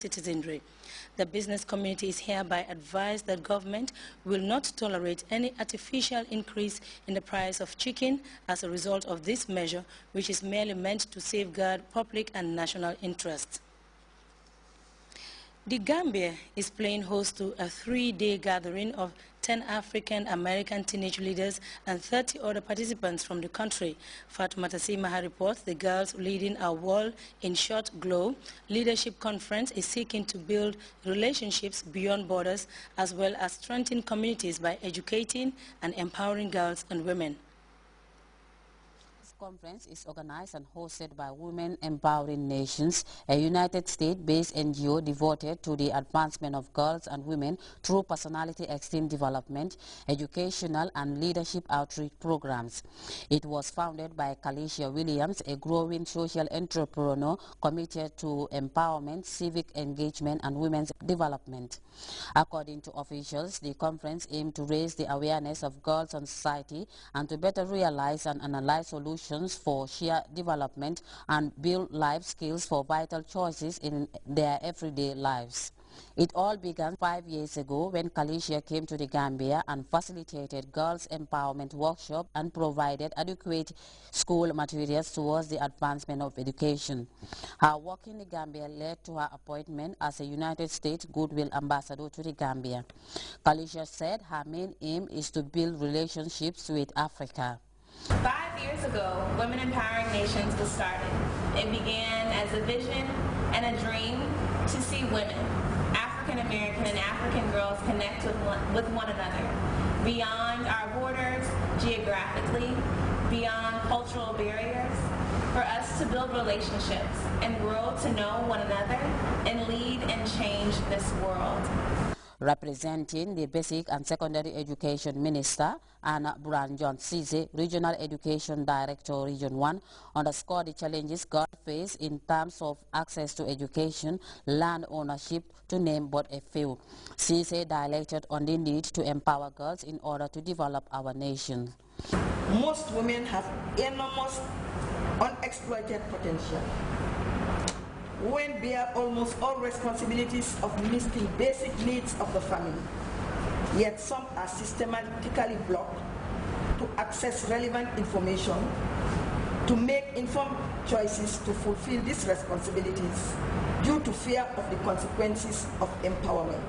citizenry. The business community is hereby advised that government will not tolerate any artificial increase in the price of chicken as a result of this measure, which is merely meant to safeguard public and national interests. The Gambia is playing host to a 3-day gathering of 10 African-American teenage leaders and 30 other participants from the country. Fatoumata Simaha reports the girls leading our World in Short Glow Leadership Conference is seeking to build relationships beyond borders as well as strengthen communities by educating and empowering girls and women. This conference is organized and hosted by Women Empowering Nations, a United States-based NGO devoted to the advancement of girls and women through personality esteem development, educational and leadership outreach programs. It was founded by Kalisha Williams, a growing social entrepreneur committed to empowerment, civic engagement and women's development. According to officials, the conference aimed to raise the awareness of girls and society and to better realize and analyze solutions for shared development and build life skills for vital choices in their everyday lives. It all began 5 years ago when Kalisha came to the Gambia and facilitated girls' empowerment workshop and provided adequate school materials towards the advancement of education. Her work in the Gambia led to her appointment as a United States Goodwill Ambassador to the Gambia. Kalisha said her main aim is to build relationships with Africa. 5 years ago, Women Empowering Nations was started. It began as a vision and a dream to see women, African American and African girls, connect with one another, beyond our borders, geographically, beyond cultural barriers, for us to build relationships and grow to know one another and lead and change this world. Representing the Basic and Secondary Education Minister, Anna John Cisse, Regional Education Director, Region 1, underscored the challenges girls face in terms of access to education, land ownership, to name but a few. Cisse dilated on the need to empower girls in order to develop our nation. Most women have enormous unexploited potential. Women bear almost all responsibilities of meeting basic needs of the family, yet some are systematically blocked to access relevant information, to make informed choices to fulfill these responsibilities due to fear of the consequences of empowerment.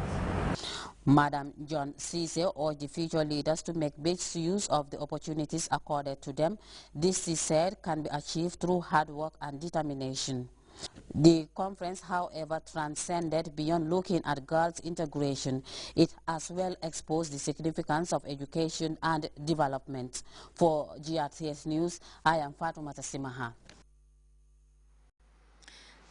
Madam John Cisse urged the future leaders to make best use of the opportunities accorded to them. This, she said, can be achieved through hard work and determination. The conference, however, transcended beyond looking at girls' integration. It as well exposed the significance of education and development. For GRTS News, I am Fatoumata Simaha.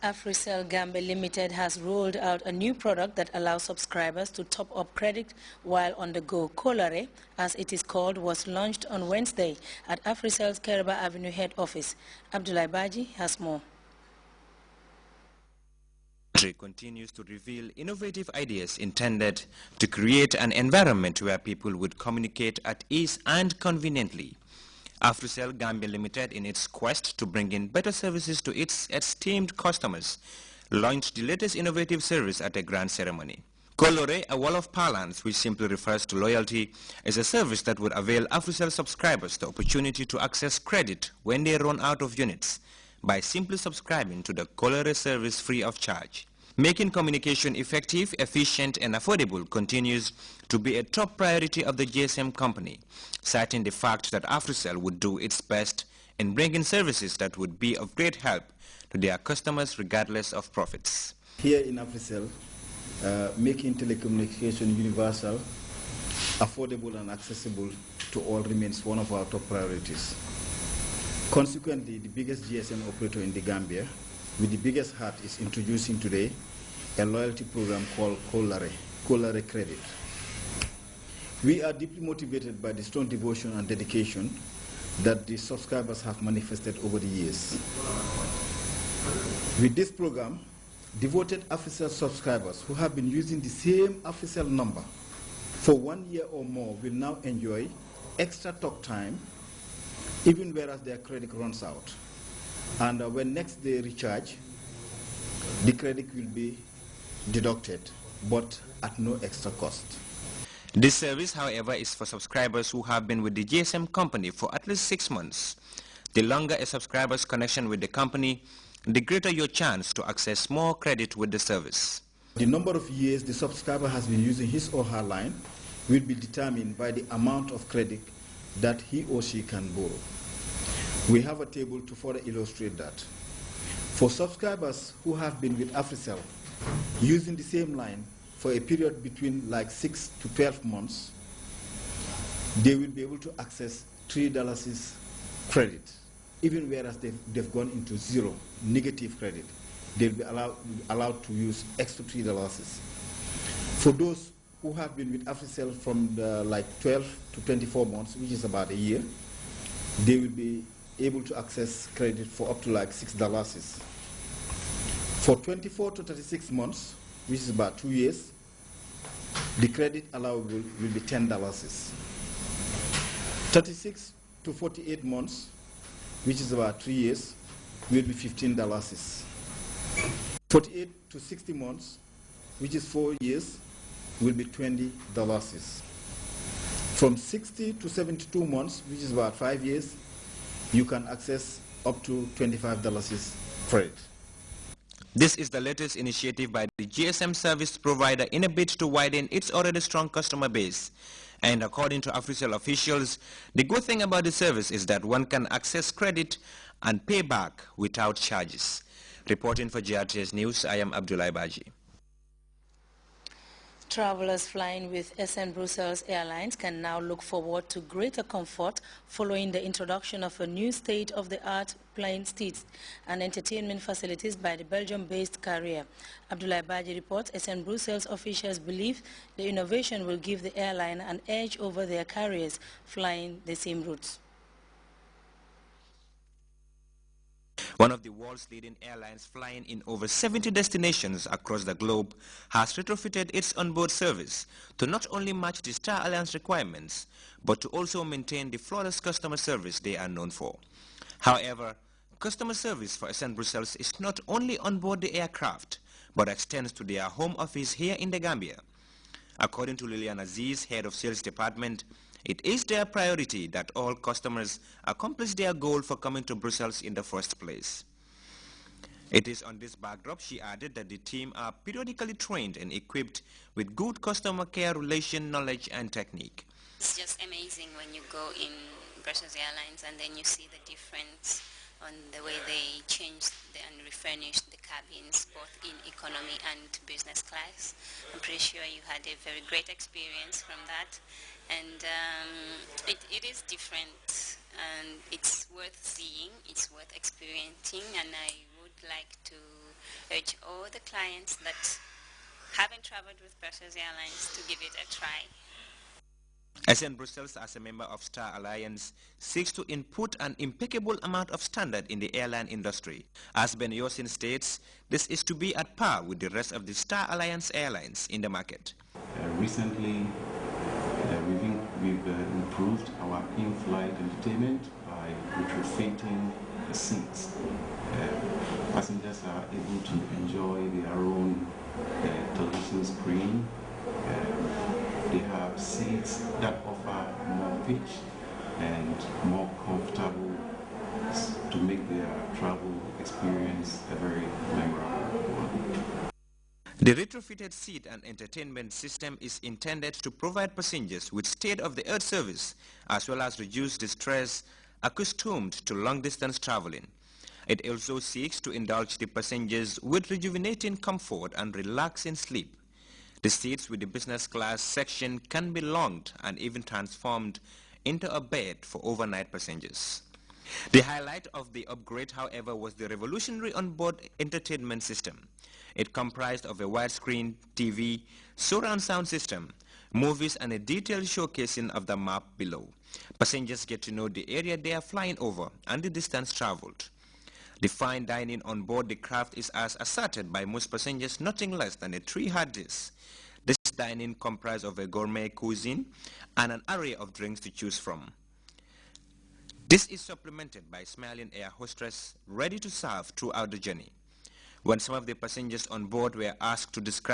Africell Gambia Limited has rolled out a new product that allows subscribers to top up credit while on the go. Colare, as it is called, was launched on Wednesday at Africell's Keraba Avenue head office. Abdullah Baji has more. Continues to reveal innovative ideas intended to create an environment where people would communicate at ease and conveniently. Africell Gambia Limited, in its quest to bring in better services to its esteemed customers, launched the latest innovative service at a grand ceremony. Colore, a wall of parlance which simply refers to loyalty, is a service that would avail Africell subscribers the opportunity to access credit when they run out of units by simply subscribing to the Colore service free of charge. Making communication effective, efficient and affordable continues to be a top priority of the GSM company, citing the fact that Africell would do its best in bringing services that would be of great help to their customers regardless of profits. Here in Africell, making telecommunication universal, affordable and accessible to all remains one of our top priorities. Consequently, the biggest GSM operator in the Gambia, with the biggest heart, is introducing today a loyalty program called Colare Credit. We are deeply motivated by the strong devotion and dedication that the subscribers have manifested over the years. With this program, devoted Africell subscribers who have been using the same Africell number for 1 year or more will now enjoy extra talk time even whereas their credit runs out. And when next they recharge, the credit will be deducted, but at no extra cost. This service, however, is for subscribers who have been with the GSM company for at least 6 months. The longer a subscriber's connection with the company, the greater your chance to access more credit with the service. The number of years the subscriber has been using his or her line will be determined by the amount of credit that he or she can borrow. We have a table to further illustrate that. For subscribers who have been with AfriCell using the same line for a period between like 6 to 12 months, they will be able to access $3 credit, even whereas they've gone into zero, negative credit. They'll be allowed to use extra $3. For those who have been with AfriCell from like 12 to 24 months, which is about a year, they will be able to access credit for up to like $6. For 24 to 36 months, which is about 2 years, the credit allowable will be $10. 36 to 48 months, which is about 3 years, will be $15. 48 to 60 months, which is 4 years, will be $20. From 60 to 72 months, which is about 5 years, you can access up to $25 credit. This is the latest initiative by the GSM service provider in a bid to widen its already strong customer base. And according to AfriCell officials, the good thing about the service is that one can access credit and pay back without charges. Reporting for Grts News, I am Abdullah Baji. Travelers flying with SN Brussels Airlines can now look forward to greater comfort following the introduction of a new state-of-the-art plane seats and entertainment facilities by the Belgium-based carrier. Abdullah Baji reports SN Brussels officials believe the innovation will give the airline an edge over their carriers flying the same routes. One of the world's leading airlines flying in over 70 destinations across the globe has retrofitted its onboard service to not only match the Star Alliance requirements, but to also maintain the flawless customer service they are known for. However, customer service for SN Brussels is not only on board the aircraft, but extends to their home office here in the Gambia. According to Lilian Aziz, head of sales department, it is their priority that all customers accomplish their goal for coming to Brussels in the first place. It is on this backdrop, she added, that the team are periodically trained and equipped with good customer care relation knowledge and technique. It's just amazing when you go in Brussels Airlines and then you see the difference on the way they changed and refurnished the cabins both in economy and business class. I'm pretty sure you had a very great experience from that, and it is different and it's worth seeing, it's worth experiencing, and I would like to urge all the clients that haven't traveled with Brussels Airlines to give it a try. SN Brussels, as a member of Star Alliance, seeks to input an impeccable amount of standard in the airline industry. As Ben Yosin states, this is to be at par with the rest of the Star Alliance airlines in the market. Recently, we've improved our in-flight entertainment by retrofitting the seats. Passengers are able to enjoy their own television screen. They have seats that offer more pitch and more comfortable to make their travel experience a very memorable one. The retrofitted seat and entertainment system is intended to provide passengers with state-of-the-art service as well as reduce the stress accustomed to long-distance traveling. It also seeks to indulge the passengers with rejuvenating comfort and relaxing sleep. The seats with the business class section can be lounged and even transformed into a bed for overnight passengers. The highlight of the upgrade, however, was the revolutionary onboard entertainment system. It comprised of a widescreen TV, surround sound system, movies, and a detailed showcasing of the map below. Passengers get to know the area they are flying over and the distance traveled. The fine dining on board the craft is, as asserted by most passengers, nothing less than a 3-hard dish. This dining comprised of a gourmet cuisine and an array of drinks to choose from. This is supplemented by smiling air hostess ready to serve throughout the journey. When some of the passengers on board were asked to describe